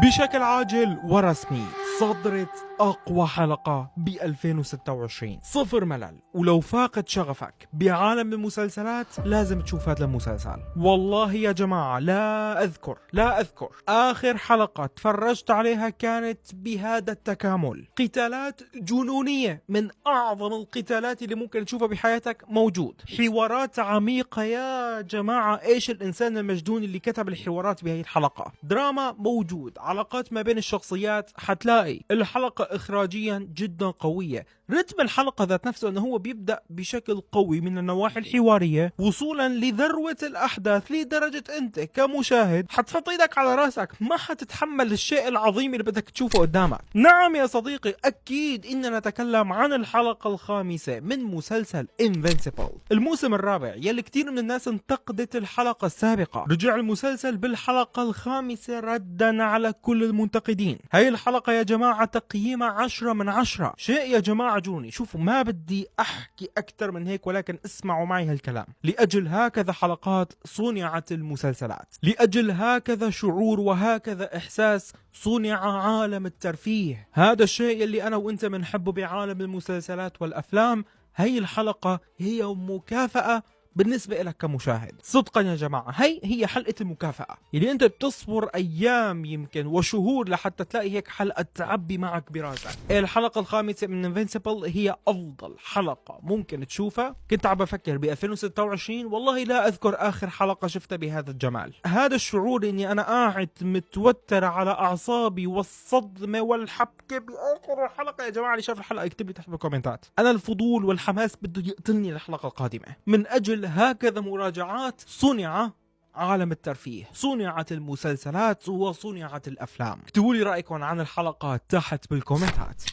بشكل عاجل ورسمي صدرت أقوى حلقة ب 2026، صفر ملل، ولو فاقد شغفك بعالم المسلسلات لازم تشوف هذا المسلسل. والله يا جماعة لا أذكر آخر حلقة تفرجت عليها كانت بهذا التكامل. قتالات جنونية من أعظم القتالات اللي ممكن تشوفها بحياتك موجود، حوارات عميقة يا جماعة. إيش الإنسان المجنون اللي كتب الحوارات بهذه الحلقة؟ دراما موجود، علاقات ما بين الشخصيات حتلاقي، الحلقة إخراجيا جدا قوية، رتم الحلقة ذات نفسه أنه هو بيبدأ بشكل قوي من النواحي الحوارية وصولا لذروة الأحداث، لدرجة أنت كمشاهد حتحط إيدك على راسك، ما حتتحمل الشيء العظيم اللي بدك تشوفه قدامك. نعم يا صديقي، أكيد إننا نتكلم عن الحلقة الخامسة من مسلسل Invincible، الموسم الرابع يلي كتير من الناس انتقدت الحلقة السابقة. رجع المسلسل بالحلقة الخامسة ردا على كل المنتقدين. هاي الحلقة يا جماعة تقييمها 10 من 10، شيء يا جماعة جوني. شوفوا، ما بدي أحكي أكثر من هيك، ولكن اسمعوا معي هالكلام. لأجل هكذا حلقات صنعت المسلسلات، لأجل هكذا شعور وهكذا إحساس صنع عالم الترفيه. هذا الشيء اللي أنا وإنت منحبه بعالم المسلسلات والأفلام. هي الحلقة هي مكافأة بالنسبة لك كمشاهد. صدقا يا جماعة هي حلقة المكافأة اللي انت بتصبر ايام يمكن وشهور لحتى تلاقي هيك حلقة تعبي معك براسك. الحلقة الخامسة من Invincible هي افضل حلقة ممكن تشوفها. كنت عم بفكر ب 2026 والله لا اذكر اخر حلقة شفتها بهذا الجمال. هذا الشعور اني انا قاعد متوتر على اعصابي والصدمة والحبكة باخر الحلقة. يا جماعة اللي شاف الحلقة يكتب لي تحت بالكومنتات. انا الفضول والحماس بده يقتلني الحلقة القادمة. من اجل هكذا مراجعات صنع عالم الترفيه، صنعت المسلسلات وصنعت الأفلام. اكتبوا لي رأيكم عن الحلقة تحت بالكومنتات.